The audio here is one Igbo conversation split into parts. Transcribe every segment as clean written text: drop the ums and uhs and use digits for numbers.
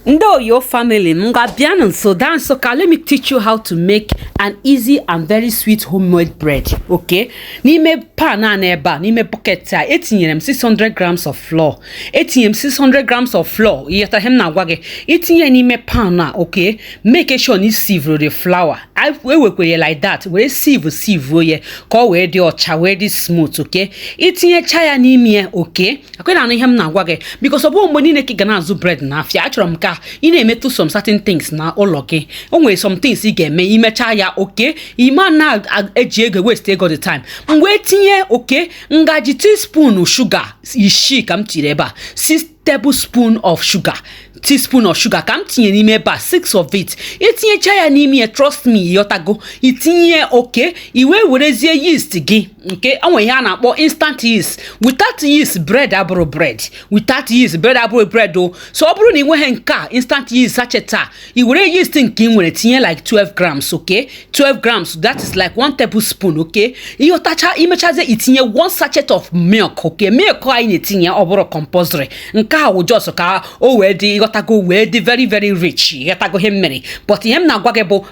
Ndo your family Mgabian so dance so let me teach you how to make an easy and very sweet homemade bread. Okay, nime pan na eba nime bucket etinye 600 grams of flour. Etinye 600 grams of flour. Yeta hem na gwage. Etinye nime pan na, okay? Make sure ni sieve the flour. I we like that. We sieve ye. Ko we di ocha we di smooth, okay? Etinye chaya nime, okay? Akwena na hem na gwage because obo mboni ne kigana azu bread na afia achrom ka you na emetu some certain things na oloke onwe some things you get me imecha ya okay ima na eji ego waste ego the time mgbe tinye okay ngaji teaspoon sugar ishi kam tireba 6 tablespoon of sugar teaspoon of sugar kam tinye n'ime ba 6 of it itinye chaya n'ime trust me yotago itinye okay iwe werezie yeast gi okay anwe ya na akpo instant yeast without yeast bread abro bread without yeast bread abro bread o so oburu ni nwe nka instant yeast sacheta iwere yeast nke nwere tinye like 12 grams okay 12 grams that is like 1 tablespoon okay iyotacha imechaze itinye 1 sachet of milk okay milk ai netinye oburu compulsory nka wo just ka o we di gotago we di very very rich gotago him many but him na gwagebo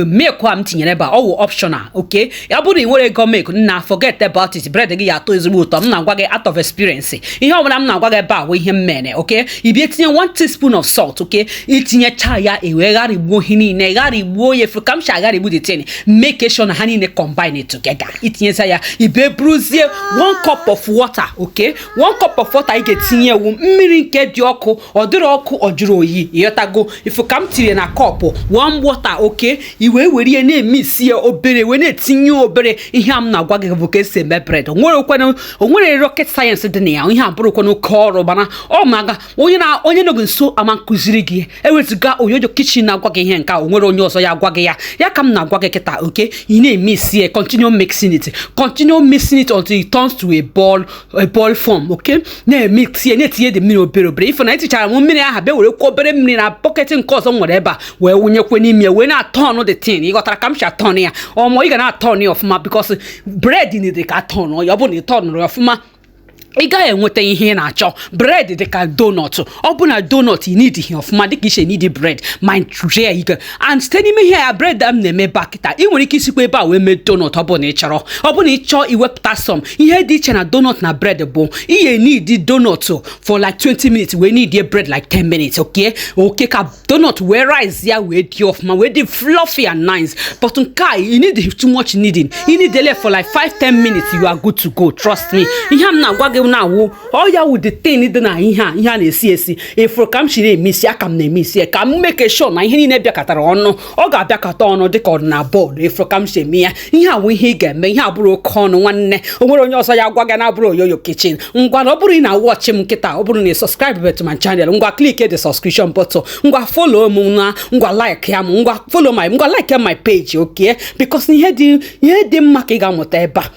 milk am tinyere ba all optional okay ya buru iwere go milk na forget about it bread gi ya to ezigbo uto na gwage out of experience ihe obula m na gwage ba we him mene okay ibi etinye 1 teaspoon of salt okay itinye chaya ewe garigbo hinine garigbo ye from shagarigbo the thing make sure na hanine combine it together itinye saya ibe bruzie 1 cup of water okay 1 cup of water i getinye wu mmiri nke di oku odiri oku ojuru oyi yotago if kam tire na cup 1 water okay iwe were na mix ye obere we na tinye obere ihe am na gwage bụ ke se me bread onwere rocket science dị na ya ihe abụrụ kwano kọrọ bana o maga onye no nso ama nkuziri gi ewetuga oyoyo kitchen na gwage ihe nka onwere onye ọzọ ya gwage ya kam na gwage kita okay you na mix ye continue mixing it until it turns to a ball form okay na mix ye na tie the mmiri obere if na itichara mu mmiri aha be were kwa obere mmiri na bucket nke ọzọ nwere eba we wunyekwe n'ime we na turn the thing you got kam sha turn ya omo you gonna turn of ma because bread need the turn or you bụ turn of ma ị ga enweta ihe na achọ bread dị ka donut ọ bụ na donut you need ihe of ma dị ka ishe need bread my tray you and steady me here bread am na-eme bakita ị nwere ike isikwa ebe a wee mee donut ọ bụ na ị chọọ iwepụta some ihe dị iche na donut na bread bụ ihe need donut for like 20 minutes we need a bread like 10 minutes okay ka donut wee rise ya wee dị of ma wee dị fluffy and nice but nke you need too much kneading you need delay for like 5-10 minutes you are good to go trust me ihe am na gwa na wo all ya with the thing dị na ihe a na-esi ifuru kam shiri emisi aka m na-emisi ka m make sure na ihe niile bịakọtara ọnụ ọ ga-abịakọta ọnụ dịka ọdịna board ifuru kam shi eme ya ihe awụ ihe ị ga-eme ihe abụrụ oke ọnụ nwanne o nwere onye ọzọ ya gwa gị na abụrụ oyoyo kitchen ngwa na ọ bụrụ na watch m nkịta ọ bụrụ na subscribe to my channel ngwa click the subscription button ngwa follow m na ngwa like ya m ngwa follow ngwa like my page okay because ihe dị mma ka ị ga-amụta ebe a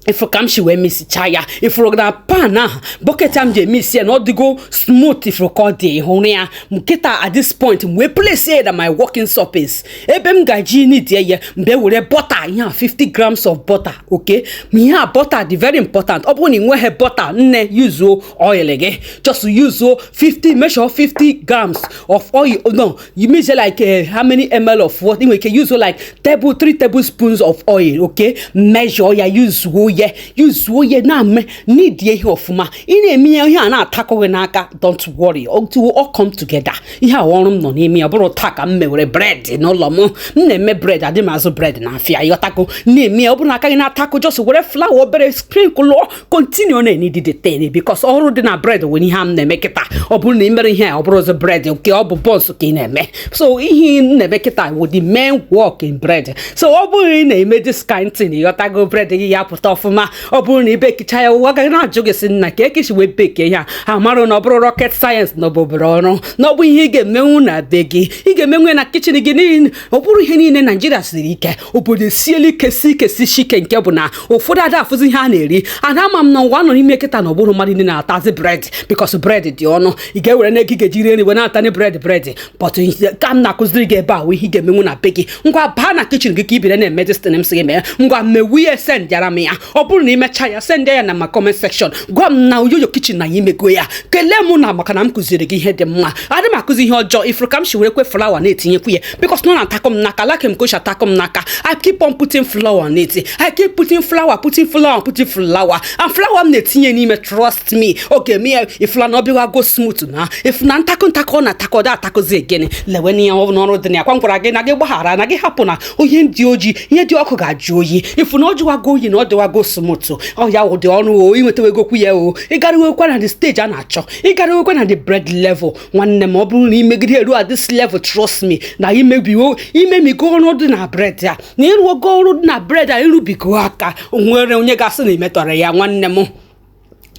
if come she we miss chaya if ro na pan bucket am je miss here no go smooth if record dey honia mketa at this point we place here that my working surface ebem gaji need here mbe were butter here 50 grams of butter okay me here butter the very important open in we butter nne use oil again just use 50 measure 50 grams of oil no you measure like how many ml of what you can use like 3 tablespoons of oil okay measure ya use ye na me need ye ofuma ina emi ihe na atako na aka don't worry all come together ihe awọrụ no n'imi oburu taka mmewere bread no lomo na-eme bread adi mazu bread na afia yotako na-emi oburu na aka na atako just were flour obere sprinkle continue na need the thing because ọrụ dị na bread when ihe am na-eme kita oburu na imere ihe oburu the bread okay obu boss ka na-eme so ihe na-eme kita with the main work in bread so oburu na-eme this kind thing yotako bread ya pụta ofuma ọ bụrụ na ibekicha ya ụwa gaghị na-ajụ gị sị nna ka ekichi wee beke ya amarụ na ọ bụrụ rocket science na ọbụbụrụ ọrụ na ọ bụ ihe ị ga-emenwu na be gị ị ga-emenwe na kitchen gị niile ọ bụrụ ihe niile Nigeria siri ike obodo sieli kesi shike nke bụ na ụfọdụ ada afụzi ihe a na-eri ada ama m na ụwa nọ n'ime kịta na ọ bụrụ mmadụ niile na-atazi bread because bread dị ọnụ ị ga-ewere na ego ga-eji rie nri wee na-atani bread but ka m na-akụziri gị ebe a wee ihe ị ga-emenwu na be gị ngwa baa na kitchen gị ka ibere na-eme destin m sị gị mee ngwa mmewu ya send yara m ya oburu na imecha ya send ya na ma comment section gwa m na Oyoyo Kitchen na imego ya kele mu na maka na m kuziri gị ihe dị mma adị m akụzi ihe ọjọọ ifuru ka m shi were kwe flour na-etinyekwu ya because no na takom naka like m kosha takom naka I keep on putting flour on it I keep putting flour and flour m na-etinye n'ime trust me okay me if flour no biwa go smooth na if na ntako na tako da takozi again lewe ni ọrụ dị na kwangwara gị na gị gbaghara na gị hapụ na onye ndị oji ihe dị ọkụ ga-ajụ oyi if na ojiwago oyi na ọ dịwago smooth ọ ya ụdị ọrụ o inwetawegokwu ya o ịgarịwekwa na the stage a na-achọ ịgarịwekwa na the bread level nwanne m ọ bụrụ na imegide eru at this level trust me na imemigo ọrụ dị na bread a na ịrụogo ọrụ dị na bread a ịrụbigo aka onwere onye ga-asị na imetọrọ ya nwanne m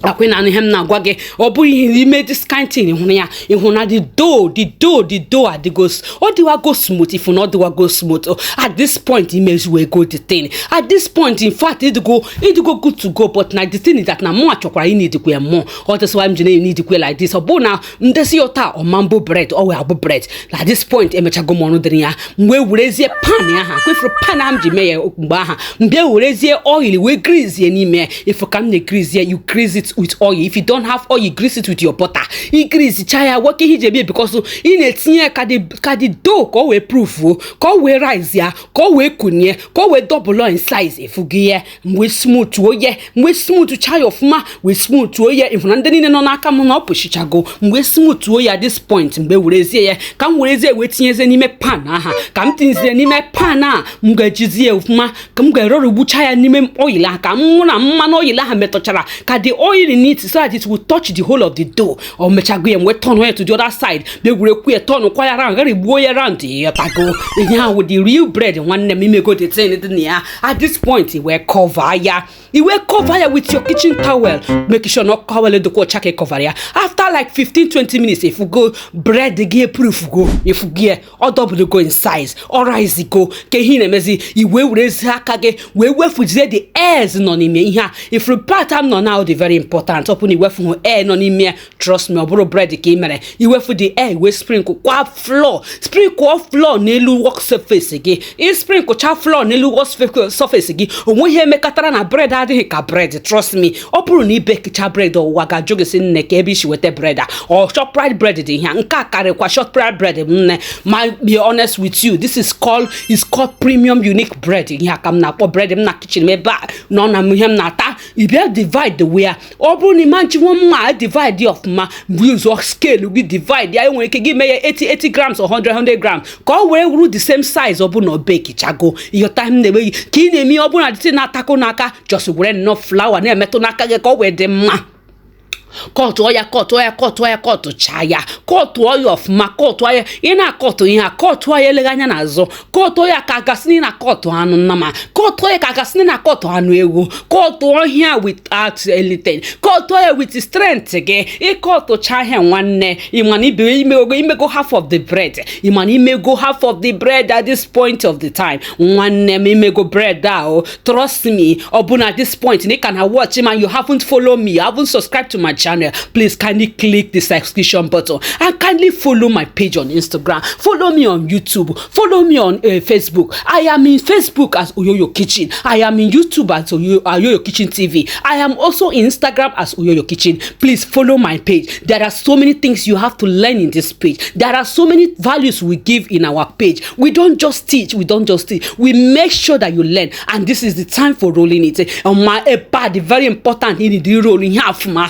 akwe na ihe m na-agwa gị ọ bụ ihe ime this kind thing hụrụ ya ịhụ na the dough adigos ọ dịwago smooth if not dịwago smooth at this point imezuwe go the thing at this point in fact idigo good to go but na the thing is that na mụ achọkwara ị need-ikwe more ọ that's why I'm just need-ikwe like this ọ bụ na ndesi yota ọ mambo bread ọ wee abụ bread at this point emechago m ọrụ dịrị ya mgbe werezie pan aha kwefuru pan am ji mee ya mgbe aha mgbe werezie oil wee grease n'ime if ka m na-grease you grease it with oil. If you don't have oil, you grease it with your butter. You grease chaya working hije because in a tinye kadi dough ko we proof ko we rice ya ko we kunye ko we double in size if you we smooth oye we smooth chaya of ma we smooth oye if na ndeni no na aka mo na opushichago we smooth oye at this point mgbe werezie ya ka m werezie we tinyeze n'ime pan aha ka m tinyezie n'ime pan a m ga-ejizie ofuma ka m ga-erorugbu chaya n'ime oil aka m na mmanụ oil ha metochara ka the oil in it so that it will touch the whole of the dough or mechago em we turn to the other side be werekwu turn kwa ya around very gbo ya around ya pago ihe with the real bread nwanne m imego the thing in ya at this point we cover ya with your kitchen towel make sure no cover the ko chake cover ya after like 15-20 minutes if you go bread the proof go if you get or double go in size or rise go ke hine mezi iwe werezi aka ge we wefuzie the airs no n'ime ihe if you part am no now the very important open iwefu air no n'ime trust me oburu bread ka imere iwefu the air we sprinkle kwa floor n'elu work surface gi sprinkle cha floor n'elu work surface gi onwe ihe mekatara na bread adịghị ka bread trust me ọ bụrụ na ibeke cha bread ọwa ga jogesi nne ka ebe isi weta bread or shortbread bread dị ihe nke a karịkwa shortbread bread nne ma be honest with you this is called premium unique bread ihe aka m na-akpọ bread m na kitchen ebe no na ihe m na-ata ibia divide the way ọ bụrụ na imanji nwa divide of ma use or scale we divide ya nwere ike gị mee 80 grams or 100 grams ka ọ wee wuru the same size ọ bụ na bake chago your time na-eme ka ị na-eme ọ bụ na dị na-atako n'aka just were enough flour na-emetụ n'aka gị ka ọ wee dị mma cut oya chaya cut oya of ma cut oya ina cut ihe cut oya eleganya n'azụ cut oya ka gasini na cut anu nama cut oya ka gasini na cut anu ewu cut oya without anything cut oya with strength ge e cut chaya nwanne imani be imego half of the bread imani imego half of the bread at this point of the time nwanne me imego bread trust me obuna at this point you can watch man you haven't follow me you haven't subscribed to my channel, please kindly click the subscription button and kindly follow my page on Instagram, follow me on YouTube, follow me on Facebook. I am in Facebook as Oyoyo Kitchen, I am in YouTube as Oyoyo Kitchen TV, I am also in Instagram as Oyoyo Kitchen. Please follow my page. There are so many things you have to learn in this page. There are so many values we give in our page. We don't just teach, we make sure that you learn, and this is the time for rolling it. My part very important in the rolling half ma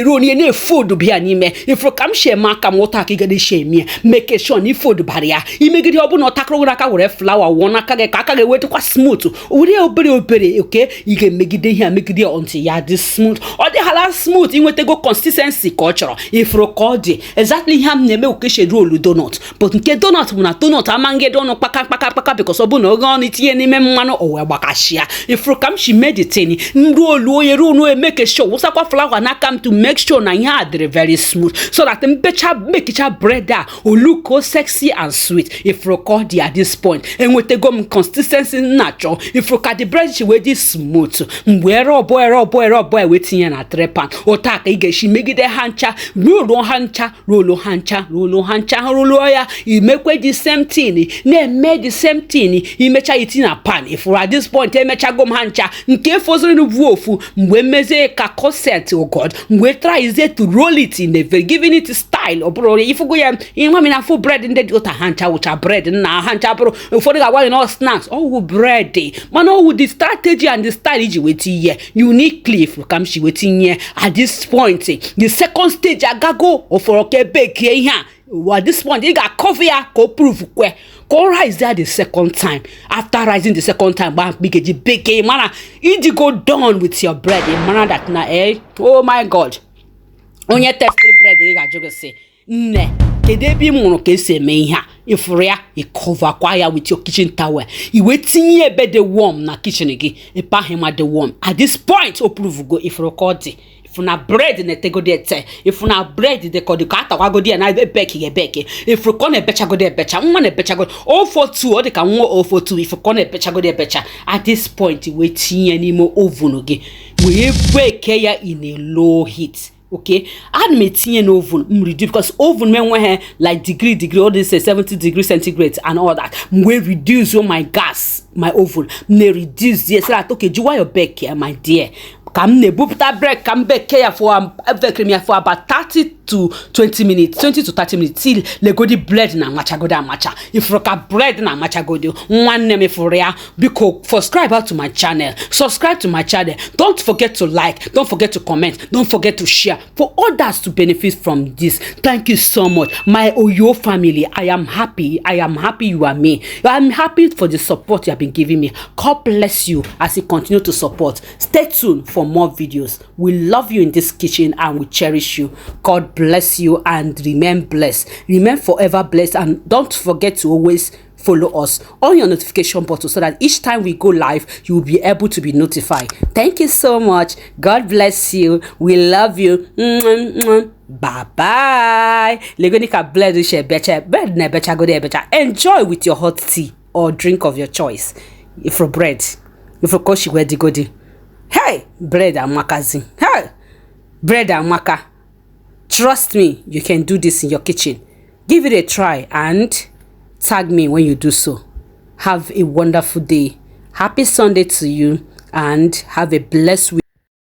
roni ne food bi anime if come share maka mota ka gade share me make sure ni food baria imegide obu na otakro aka were flour won aka ga wetu kwa smooth uri obere okay you can megide here megide until ya this smooth or the halal smooth inwete go consistency culture if record exactly ham na me okeshe roll donut but nke donut na donut amange donut paka because obu na ogo ni tie ni me mmanu o we gbakashia if come she made it any roll oye roll no make sure usakwa flour na come to make sure na ihe adịrị very smooth so that make it bread that will look so sexy and sweet. If you record at this point and we take consistency natural, if you cut the bread she will this smooth boy waiting in a tray pan or take a she make it a hancha roll hancha you make way the same thing ne made the same thing you make it in a pan. If you at this point they make go hancha nke fozori no vuofu mwe meze ka corset oh God mwe try is it to roll it in the giving it style or bro if you go in women na full bread in the ota hancha which are bread na hancha bro for the why no snacks all bread man all the strategy and the style you waiting here uniquely if you come she waiting here at this point the second stage agago or for okay bake here at this point you got coffee ko proof kwe ko rise there the second time. After rising the second time big man you go down with your bread man that na oh my God onye tested bread you got just say ne kede bi mu no ke se me ha ifria e cover kwaya with your kitchen towel you waiting here be the warm na kitchen again e pa him at the warm at this point o proof go if record if na bread na te go there if na bread de ko de ka ta go there na be bake if you come e becha go there becha one e becha go 042 or de ka 042 if you come e becha go there becha at this point waiting anymore oven again we bake here in a low heat. Okay, add me in oven reduce because oven when like degree all this 70 degrees centigrade and all that we reduce my gas my oven me reduce yes like okay do why your bake here my dear come ne bupta break come bake here for about 30 to 20 minutes 20 to 30 minutes till le go the bread na matcha go da matcha if you ka bread na matcha go do one name for ya because subscribe to my channel don't forget to like, don't forget to comment, don't forget to share for others to benefit from this. Thank you so much my Oyo family. I am happy you are me. I'm happy for the support you have been giving me. God bless you as you continue to support. Stay tuned for more videos. We love you in this kitchen and we cherish you. God bless you and remain blessed. Remain forever blessed and don't forget to always follow us on your notification button so that each time we go live you will be able to be notified. Thank you so much. God bless you. We love you. Bye bye. Legonika bread na becha go there becha. Enjoy with your hot tea or drink of your choice. If for bread, if for koshi where the godi. Hey, bread and makazi. Hey, bread and maka. Trust me, you can do this in your kitchen. Give it a try and tag me when you do so. Have a wonderful day. Happy Sunday to you and have a blessed week.